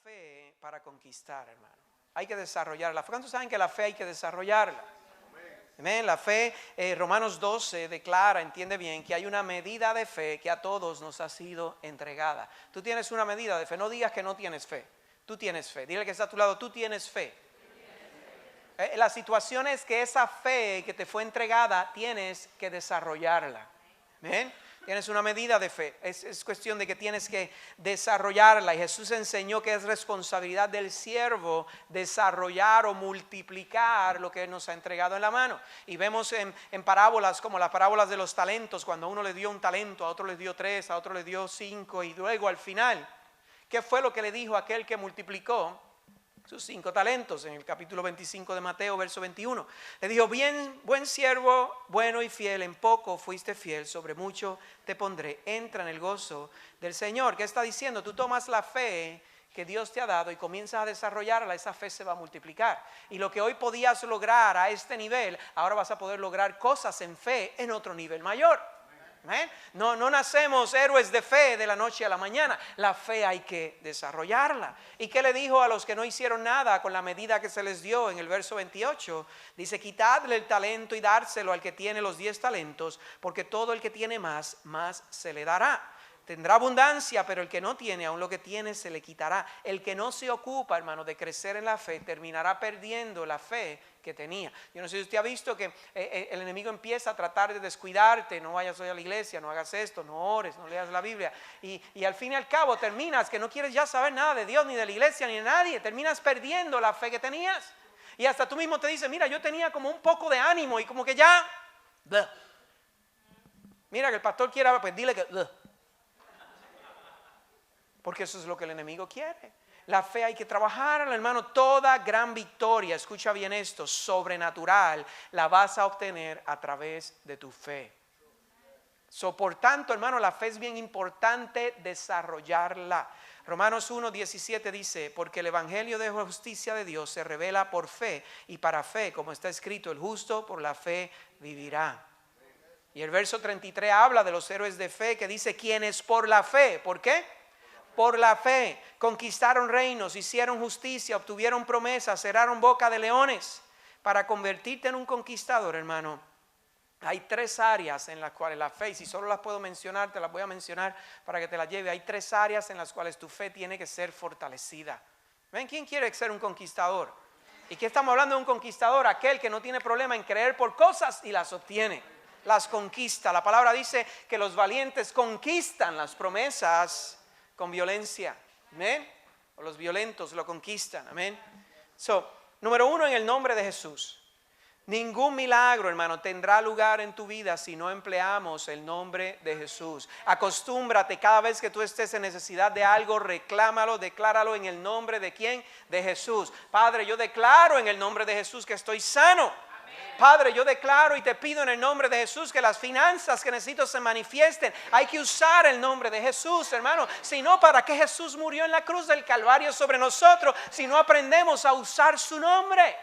fe para conquistar, hermano. Hay que desarrollarla. ¿Cuántos saben que la fe hay que desarrollarla? Amén. La fe, Romanos 12 declara, entiende bien, que hay una medida de fe que a todos nos ha sido entregada. Tú tienes una medida de fe. No digas que no tienes fe. Tú tienes fe. Dile que está a tu lado, tú tienes fe. La situación es que esa fe que te fue entregada tienes que desarrollarla. Amén. Tienes una medida de fe, es cuestión de que tienes que desarrollarla. Y Jesús enseñó que es responsabilidad del siervo desarrollar o multiplicar lo que Él nos ha entregado en la mano. Y vemos en parábolas como las parábolas de los talentos, cuando a uno le dio un talento, a otro le dio 3, a otro le dio 5, y luego al final, ¿qué fue lo que le dijo aquel que multiplicó sus 5 talentos? En el capítulo 25 de Mateo, verso 21. Le dijo: bien, buen siervo, bueno y fiel, en poco fuiste fiel, sobre mucho te pondré, entra en el gozo del Señor. ¿Qué está diciendo? Tú tomas la fe que Dios te ha dado y comienzas a desarrollarla, esa fe se va a multiplicar. Y lo que hoy podías lograr a este nivel, ahora vas a poder lograr cosas en fe en otro nivel mayor. No nacemos héroes de fe de la noche a la mañana. La fe hay que desarrollarla. ¿Y qué le dijo a los que no hicieron nada con la medida que se les dio? En el verso 28 dice: quitadle el talento y dárselo al que tiene los 10 talentos, porque todo el que tiene más se le dará. Tendrá abundancia, pero el que no tiene, aun lo que tiene se le quitará. El que no se ocupa, hermano, de crecer en la fe, terminará perdiendo la fe que tenía. Yo no sé si usted ha visto que el enemigo empieza a tratar de descuidarte. No vayas hoy a la iglesia, no hagas esto, no ores, no leas la Biblia. Y al fin y al cabo terminas que no quieres ya saber nada de Dios, ni de la iglesia, ni de nadie. Terminas perdiendo la fe que tenías. Y hasta tú mismo te dices: mira, yo tenía como un poco de ánimo y como que ya... Mira que el pastor quiera, pues dile que... Porque eso es lo que el enemigo quiere. La fe hay que trabajarla, hermano. Toda gran victoria, escucha bien esto, sobrenatural, la vas a obtener a través de tu fe. Por tanto, hermano, la fe es bien importante desarrollarla. Romanos 1:17 dice: porque el evangelio de justicia de Dios se revela por fe, y para fe, como está escrito, el justo por la fe vivirá. Y el verso 33 habla de los héroes de fe, que dice: quienes por la fe, ¿por qué? Por la fe conquistaron reinos, hicieron justicia, obtuvieron promesas, cerraron boca de leones. Para convertirte en un conquistador, hermano, hay 3 áreas en las cuales la fe, y si solo las puedo mencionar, te las voy a mencionar para que te las lleve. Hay 3 áreas en las cuales tu fe tiene que ser fortalecida. ¿Ven? ¿Quién quiere ser un conquistador? ¿Y qué estamos hablando de un conquistador? Aquel que no tiene problema en creer por cosas y las obtiene, las conquista. La palabra dice que los valientes conquistan las promesas con violencia. Amén. O los violentos lo conquistan. Amén. Número 1, en el nombre de Jesús. Ningún milagro, hermano, tendrá lugar en tu vida si no empleamos el nombre de Jesús. Acostúmbrate, cada vez que tú estés en necesidad de algo, reclámalo, decláralo en el nombre de ¿quién? De Jesús. Padre, yo declaro en el nombre de Jesús que estoy sano. Padre, yo declaro y te pido en el nombre de Jesús que las finanzas que necesito se manifiesten. Hay que usar el nombre de Jesús, hermano. Si no, ¿para qué Jesús murió en la cruz del Calvario sobre nosotros si no aprendemos a usar su nombre?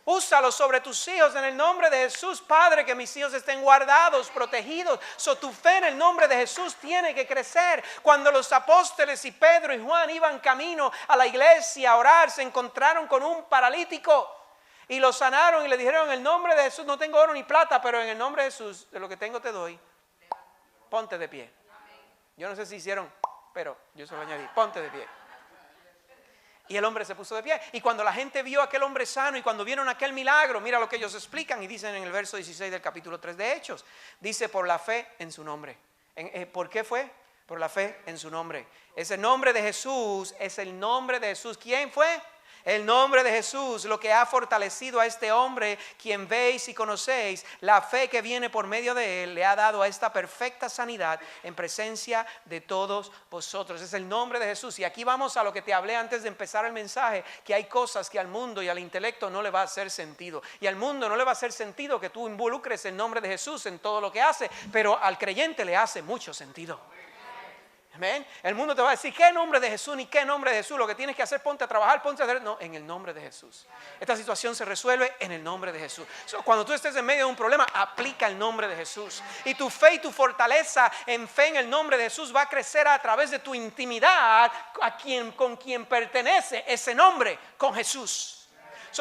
Úsalo sobre tus hijos en el nombre de Jesús. Padre, que mis hijos estén guardados, protegidos. Tu fe en el nombre de Jesús tiene que crecer. Cuando los apóstoles y Pedro y Juan iban camino a la iglesia a orar, se encontraron con un paralítico. Y lo sanaron y le dijeron: en el nombre de Jesús, no tengo oro ni plata, pero en el nombre de Jesús, de lo que tengo te doy. Ponte de pie. Yo no sé si hicieron, pero yo se lo añadí. Ponte de pie. Y el hombre se puso de pie. Y cuando la gente vio a aquel hombre sano y cuando vieron aquel milagro, mira lo que ellos explican y dicen en el verso 16 del capítulo 3 de Hechos. Dice: por la fe en su nombre. ¿Por qué fue? Por la fe en su nombre. Ese nombre de Jesús es el nombre de Jesús. ¿Quién fue? El nombre de Jesús, lo que ha fortalecido a este hombre, quien veis y conocéis. La fe que viene por medio de él le ha dado a esta perfecta sanidad en presencia de todos vosotros. Es el nombre de Jesús. Y aquí vamos a lo que te hablé antes de empezar el mensaje, que hay cosas que al mundo y al intelecto no le va a hacer sentido. Y al mundo no le va a hacer sentido que tú involucres el nombre de Jesús en todo lo que hace, pero al creyente le hace mucho sentido. Amén. El mundo te va a decir, ¿qué nombre de Jesús? Ni qué nombre de Jesús. Lo que tienes que hacer, ponte a trabajar, ponte a hacer. No, en el nombre de Jesús. Esta situación se resuelve en el nombre de Jesús. Cuando tú estés en medio de un problema, aplica el nombre de Jesús. Y tu fe y tu fortaleza en fe en el nombre de Jesús va a crecer a través de tu intimidad con quien pertenece ese nombre, con Jesús.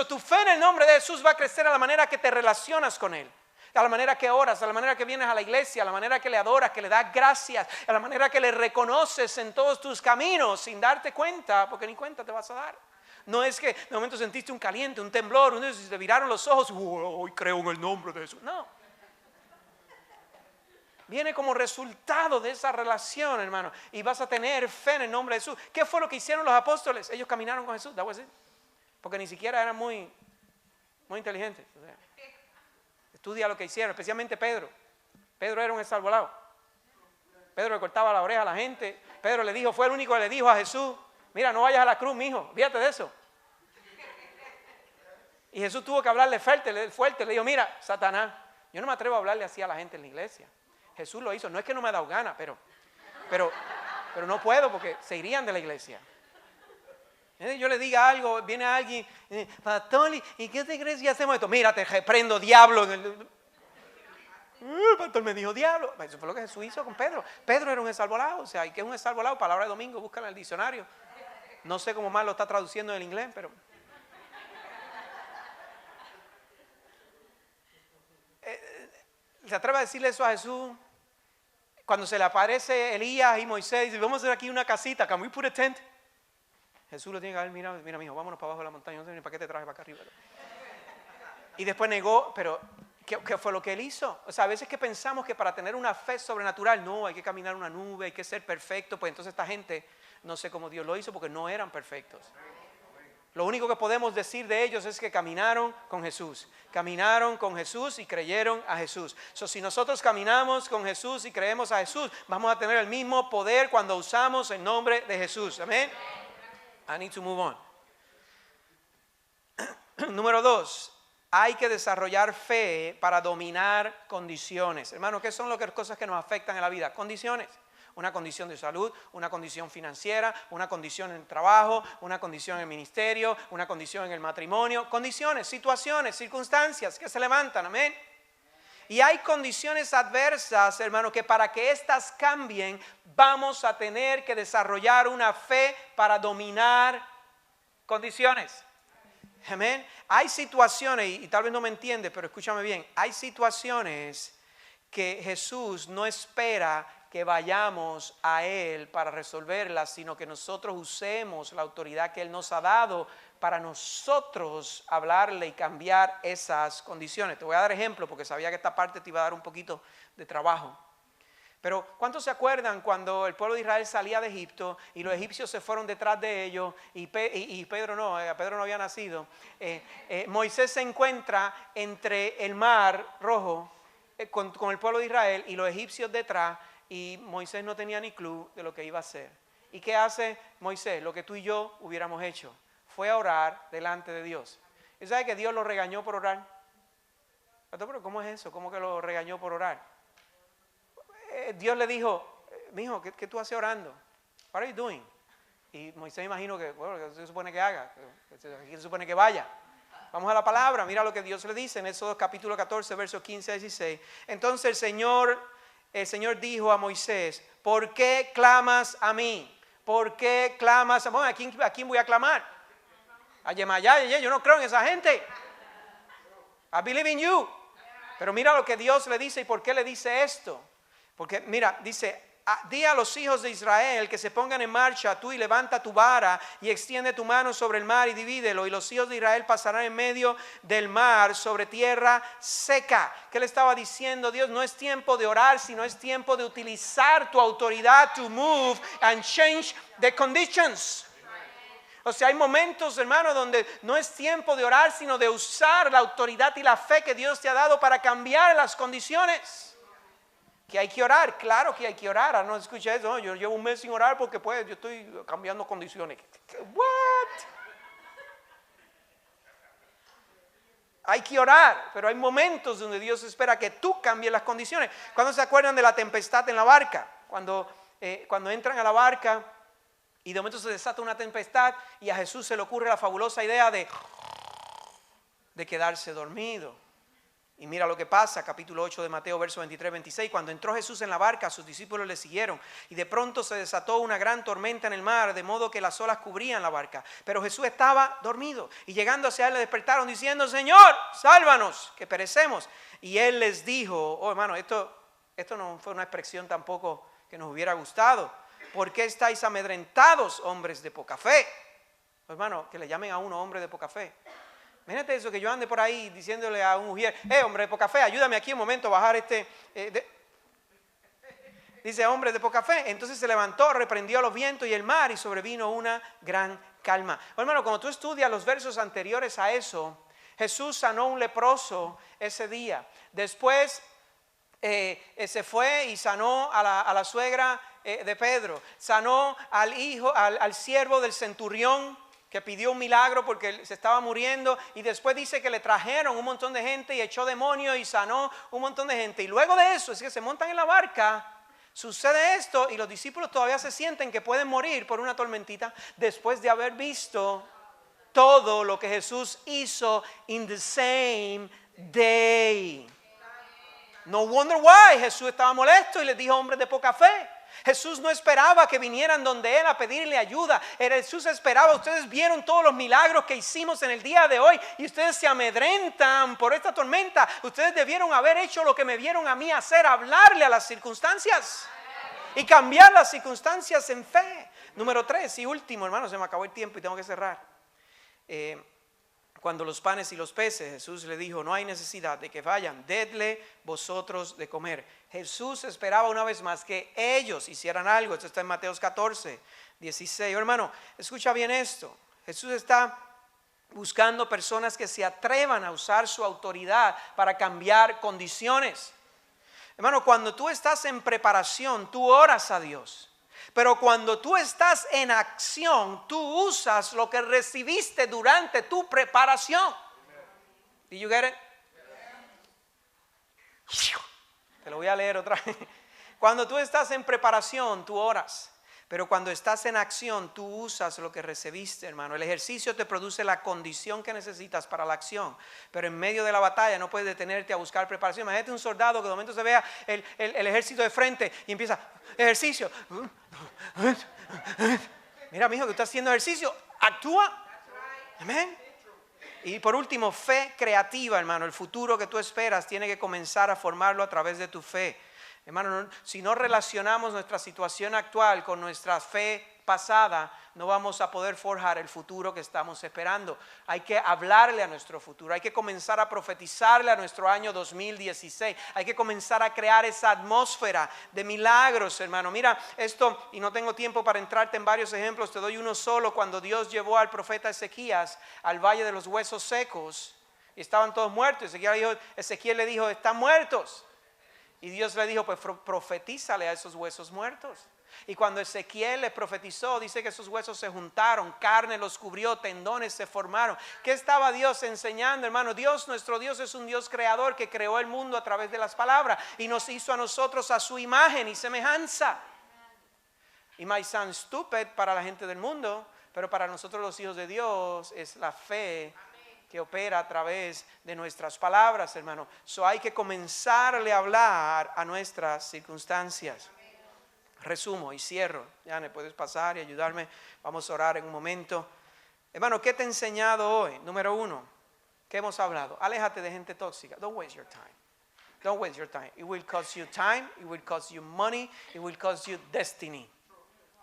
Tu fe en el nombre de Jesús va a crecer a la manera que te relacionas con Él. A la manera que oras, a la manera que vienes a la iglesia, a la manera que le adoras, que le das gracias, a la manera que le reconoces en todos tus caminos sin darte cuenta, porque ni cuenta te vas a dar. No es que de momento sentiste un caliente, un temblor, te viraron los ojos, hoy creo en el nombre de Jesús. No. Viene como resultado de esa relación, hermano, y vas a tener fe en el nombre de Jesús. ¿Qué fue lo que hicieron los apóstoles? Ellos caminaron con Jesús, porque ni siquiera eran muy inteligentes. O sea, estudia lo que hicieron, especialmente Pedro. Pedro era un exalvolado. Pedro le cortaba la oreja a la gente. Pedro le dijo, fue el único que le dijo a Jesús, mira, no vayas a la cruz, mijo, olvídate de eso. Y Jesús tuvo que hablarle fuerte, le dijo, mira, Satanás, yo no me atrevo a hablarle así a la gente en la iglesia. Jesús lo hizo, no es que no me ha dado gana, pero no puedo porque se irían de la iglesia. Yo le diga algo, viene alguien, pastor, ¿y qué te crees si hacemos esto? Mira, te reprendo, diablo. El pastor me dijo diablo. Eso fue lo que Jesús hizo con Pedro. Pedro era un exalvolado, o sea, ¿y qué es un exalvolado? Palabra de domingo, búscala en el diccionario. No sé cómo más lo está traduciendo en el inglés, pero... ¿Se atreve a decirle eso a Jesús? Cuando se le aparece Elías y Moisés, dice, vamos a hacer aquí una casita, can we put a tent? Jesús lo tiene que ver, mira, mijo, vámonos para abajo de la montaña, no sé ni para qué te traje para acá arriba. Y después negó, pero ¿qué fue lo que él hizo? O sea, a veces que pensamos que para tener una fe sobrenatural, no, hay que caminar una nube, hay que ser perfecto, pues entonces esta gente, no sé cómo Dios lo hizo, porque no eran perfectos. Lo único que podemos decir de ellos es que caminaron con Jesús y creyeron a Jesús. Si nosotros caminamos con Jesús y creemos a Jesús, vamos a tener el mismo poder cuando usamos el nombre de Jesús. Amén. I need to move on. Número 2, hay que desarrollar fe para dominar condiciones. Hermano, ¿qué son las cosas que nos afectan en la vida? Condiciones. Una condición de salud, una condición financiera, una condición en el trabajo, una condición en el ministerio, una condición en el matrimonio. Condiciones, situaciones, circunstancias que se levantan. Amén. Y hay condiciones adversas, hermano, que para que éstas cambien, vamos a tener que desarrollar una fe para dominar condiciones. Amén. Hay situaciones, y tal vez no me entiende, pero escúchame bien, hay situaciones que Jesús no espera que vayamos a Él para resolverlas, sino que nosotros usemos la autoridad que Él nos ha dado para nosotros hablarle y cambiar esas condiciones. Te voy a dar ejemplo porque sabía que esta parte te iba a dar un poquito de trabajo. Pero ¿cuántos se acuerdan cuando el pueblo de Israel salía de Egipto y los egipcios se fueron detrás de ellos y Pedro no había nacido? Moisés se encuentra entre el mar rojo con el pueblo de Israel y los egipcios detrás, y Moisés no tenía ni clue de lo que iba a hacer. ¿Y qué hace Moisés? Lo que tú y yo hubiéramos hecho. Fue a orar delante de Dios. ¿Y sabe que Dios lo regañó por orar? Pero ¿cómo es eso? ¿Cómo que lo regañó por orar? Dios le dijo, mijo, ¿qué tú haces orando? What are you doing? Y Moisés imagino que, bueno, ¿qué se supone que haga? ¿Qué se supone que vaya? Vamos a la palabra, mira lo que Dios le dice en Éxodo capítulo 14, versos 15 a 16. Entonces el Señor dijo a Moisés, ¿por qué clamas a mí? ¿Por qué clamas a mí? ¿A quién voy a clamar? A Yemayá, yo no creo en esa gente. I believe in you. Pero mira lo que Dios le dice y por qué le dice esto. Porque mira, dice, di a los hijos de Israel que se pongan en marcha, tú, y levanta tu vara y extiende tu mano sobre el mar y divídelo, y los hijos de Israel pasarán en medio del mar sobre tierra seca. ¿Qué le estaba diciendo Dios? No es tiempo de orar, sino es tiempo de utilizar tu autoridad to move and change the conditions. O sea, hay momentos, hermano, donde no es tiempo de orar, sino de usar la autoridad y la fe que Dios te ha dado para cambiar las condiciones. Que hay que orar, claro que hay que orar. No escucha eso, no, yo llevo un mes sin orar porque pues yo estoy cambiando condiciones. What? Hay que orar, pero hay momentos donde Dios espera que tú cambies las condiciones. ¿Cuándo se acuerdan de la tempestad en la barca? Cuando cuando entran a la barca y de momento se desata una tempestad y a Jesús se le ocurre la fabulosa idea de quedarse dormido. Y mira lo que pasa, capítulo 8 de Mateo, verso 23-26. Cuando entró Jesús en la barca, sus discípulos le siguieron. Y de pronto se desató una gran tormenta en el mar, de modo que las olas cubrían la barca. Pero Jesús estaba dormido. Y llegando hacia él le despertaron diciendo: Señor, sálvanos, que perecemos. Y él les dijo, oh hermano, esto no fue una expresión tampoco que nos hubiera gustado. ¿Por qué estáis amedrentados, hombres de poca fe? Hermano, que le llamen a uno hombre de poca fe. Imagínate eso, que yo ande por ahí diciéndole a un mujer: hombre de poca fe, ayúdame aquí un momento a bajar dice: hombre de poca fe. Entonces se levantó, reprendió a los vientos y el mar, y sobrevino una gran calma. Hermano, cuando tú estudias los versos anteriores a eso, Jesús sanó a un leproso ese día. Después se fue y sanó a la suegra de Pedro. Sanó al siervo del centurión, que pidió un milagro porque se estaba muriendo, y después dice que le trajeron un montón de gente y echó demonios y sanó un montón de gente. Y luego de eso es que se montan en la barca, sucede esto y los discípulos todavía se sienten que pueden morir por una tormentita después de haber visto todo lo que Jesús hizo in the same day. No wonder why Jesús estaba molesto y les dijo: hombres de poca fe. Jesús no esperaba que vinieran donde él a pedirle ayuda. Jesús esperaba: ustedes vieron todos los milagros que hicimos en el día de hoy y ustedes se amedrentan por esta tormenta. Ustedes debieron haber hecho lo que me vieron a mí hacer: hablarle a las circunstancias y cambiar las circunstancias en fe. Número 3 y último, hermano, se me acabó el tiempo y tengo que cerrar. Cuando los panes y los peces, Jesús le dijo: no hay necesidad de que vayan, dedle vosotros de comer. Jesús esperaba una vez más que ellos hicieran algo. Esto está en Mateo 14, 16. Hermano, escucha bien esto. Jesús está buscando personas que se atrevan a usar su autoridad para cambiar condiciones. Hermano, cuando tú estás en preparación, tú oras a Dios. Pero cuando tú estás en acción, tú usas lo que recibiste durante tu preparación. Did you get it? Te lo voy a leer otra vez. Cuando tú estás en preparación, tú oras. Pero cuando estás en acción, tú usas lo que recibiste, hermano. El ejercicio te produce la condición que necesitas para la acción. Pero en medio de la batalla no puedes detenerte a buscar preparación. Imagínate un soldado que de momento se vea el ejército de frente y empieza: ejercicio. Mira, mijo, que estás haciendo ejercicio. Actúa. Amén. Y por último, fe creativa, hermano. El futuro que tú esperas tiene que comenzar a formarlo a través de tu fe. Hermano, si no relacionamos nuestra situación actual con nuestra fe pasada, no vamos a poder forjar el futuro que estamos esperando. Hay que hablarle a nuestro futuro, hay que comenzar a profetizarle a nuestro año 2016, hay que comenzar a crear esa atmósfera de milagros, hermano. Mira esto, y no tengo tiempo para entrarte en varios ejemplos, te doy uno solo. Cuando Dios llevó al profeta Ezequías al valle de los huesos secos, y estaban todos muertos, Ezequiel le dijo: están muertos. Y Dios le dijo: pues profetízale a esos huesos muertos. Y cuando Ezequiel le profetizó, dice que esos huesos se juntaron, carne los cubrió, tendones se formaron. ¿Qué estaba Dios enseñando, hermano? Nuestro Dios es un Dios creador que creó el mundo a través de las palabras y nos hizo a nosotros a su imagen y semejanza. It might sound stupid para la gente del mundo, pero para nosotros los hijos de Dios es la fe que opera a través de nuestras palabras, hermano. Hay que comenzarle a hablar a nuestras circunstancias. Resumo y cierro. Ya me puedes pasar y ayudarme. Vamos a orar en un momento. Hermano, ¿qué te he enseñado hoy? Número 1, ¿qué hemos hablado? Aléjate de gente tóxica. Don't waste your time. Don't waste your time. It will cost you time, it will cost you money, it will cost you destiny.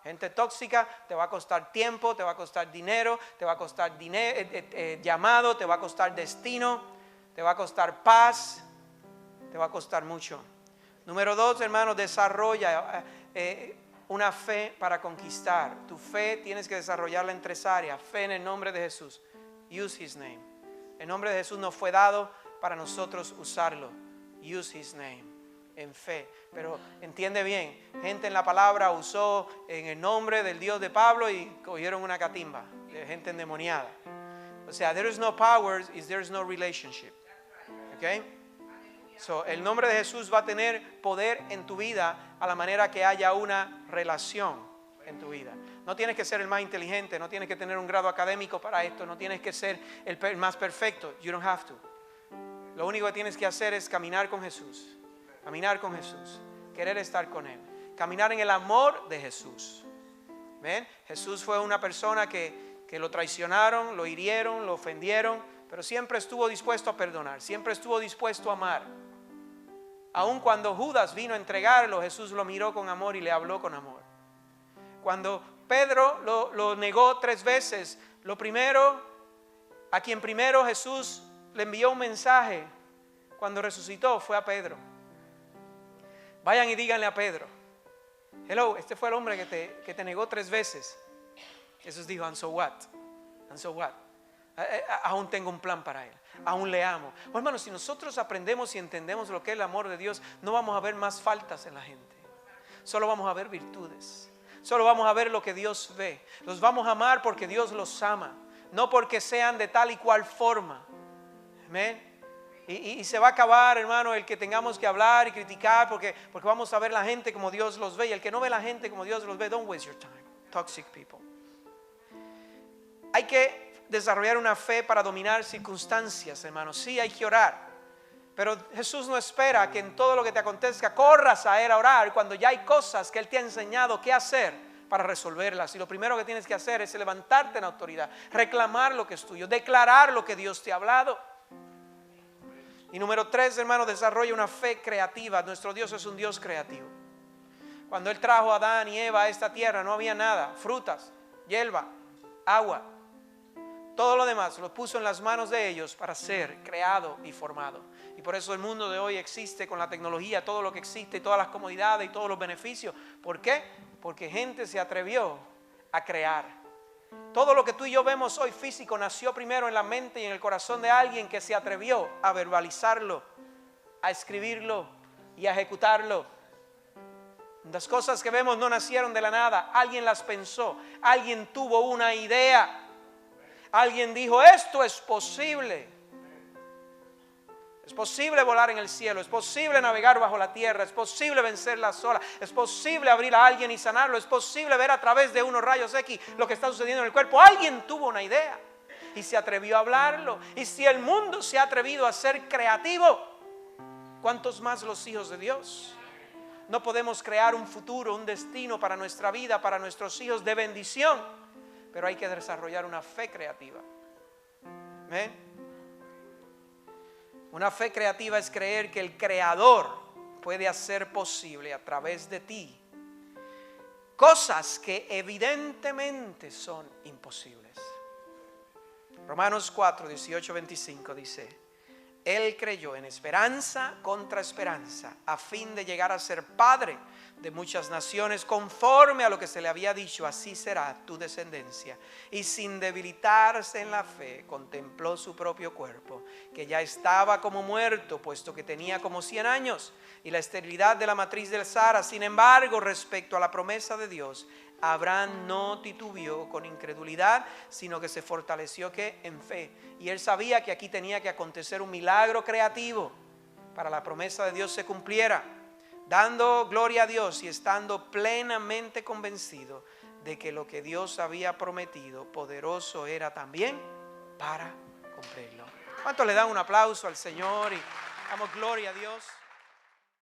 Gente tóxica te va a costar tiempo, te va a costar dinero, te va a costar llamado, te va a costar destino, te va a costar paz, te va a costar mucho. Número 2, hermano, desarrolla una fe para conquistar. Tu fe tienes que desarrollarla en 3 áreas. Fe en el nombre de Jesús. Use His name. El nombre de Jesús nos fue dado para nosotros usarlo. Use His name. En fe, pero entiende bien, gente en la palabra usó en el nombre del Dios de Pablo y cogieron una catimba de gente endemoniada. O sea, there is no power if there is no relationship. Okay? El nombre de Jesús va a tener poder en tu vida a la manera que haya una relación en tu vida. No tienes que ser el más inteligente, no tienes que tener un grado académico para esto, no tienes que ser el más perfecto. You don't have to. Lo único que tienes que hacer es caminar con Jesús. Caminar con Jesús. Querer estar con Él. Caminar en el amor de Jesús. ¿Ven? Jesús fue una persona que lo traicionaron, lo hirieron, lo ofendieron, pero siempre estuvo dispuesto a perdonar, siempre estuvo dispuesto a amar. Aun cuando Judas vino a entregarlo, Jesús lo miró con amor y le habló con amor. Cuando Pedro lo negó 3 veces, a quien primero Jesús le envió un mensaje cuando resucitó fue a Pedro. Vayan y díganle a Pedro: hello, este fue el hombre que te negó 3 veces. Jesús dijo: and so what? And so what? Aún tengo un plan para él, aún le amo. Hermanos, si nosotros aprendemos y entendemos lo que es el amor de Dios, no vamos a ver más faltas en la gente, solo vamos a ver virtudes, solo vamos a ver lo que Dios ve. Los vamos a amar porque Dios los ama, no porque sean de tal y cual forma. Amén. Y se va a acabar, hermano, el que tengamos que hablar y criticar porque vamos a ver la gente como Dios los ve. Y el que no ve la gente como Dios los ve, don't waste your time. Toxic people. Hay que desarrollar una fe para dominar circunstancias, hermanos. Sí, hay que orar, pero Jesús no espera que en todo lo que te acontezca corras a Él a orar cuando ya hay cosas que Él te ha enseñado qué hacer para resolverlas. Y lo primero que tienes que hacer es levantarte en autoridad, reclamar lo que es tuyo, declarar lo que Dios te ha hablado. Y número 3, hermano, desarrolla una fe creativa. Nuestro Dios es un Dios creativo. Cuando Él trajo a Adán y Eva a esta tierra, no había nada: frutas, hierba, agua. Todo lo demás lo puso en las manos de ellos para ser creado y formado. Y por eso el mundo de hoy existe con la tecnología, todo lo que existe, todas las comodidades y todos los beneficios. ¿Por qué? Porque gente se atrevió a crear. Todo lo que tú y yo vemos hoy físico nació primero en la mente y en el corazón de alguien que se atrevió a verbalizarlo, a escribirlo y a ejecutarlo. Las cosas que vemos no nacieron de la nada, alguien las pensó, alguien tuvo una idea. Alguien dijo: esto es posible. Es posible volar en el cielo, es posible navegar bajo la tierra, es posible vencer las olas, es posible abrir a alguien y sanarlo, es posible ver a través de unos rayos X lo que está sucediendo en el cuerpo. Alguien tuvo una idea y se atrevió a hablarlo. Y si el mundo se ha atrevido a ser creativo, ¿cuántos más los hijos de Dios? No podemos crear un futuro, un destino para nuestra vida, para nuestros hijos de bendición, pero hay que desarrollar una fe creativa. ¿Ven? Una fe creativa es creer que el Creador puede hacer posible a través de ti cosas que evidentemente son imposibles. Romanos 4, 18, 25 dice: Él creyó en esperanza contra esperanza, a fin de llegar a ser padre de muchas naciones, conforme a lo que se le había dicho: así será tu descendencia. Y sin debilitarse en la fe, contempló su propio cuerpo, que ya estaba como muerto, puesto que tenía como 100 años, y la esterilidad de la matriz de Sara. Sin embargo, respecto a la promesa de Dios, Abraham no titubeó con incredulidad, sino que se fortaleció en fe. Y él sabía que aquí tenía que acontecer un milagro creativo para la promesa de Dios se cumpliera, dando gloria a Dios y estando plenamente convencido de que lo que Dios había prometido, poderoso era también para cumplirlo. ¿Cuántos le dan un aplauso al Señor y damos gloria a Dios?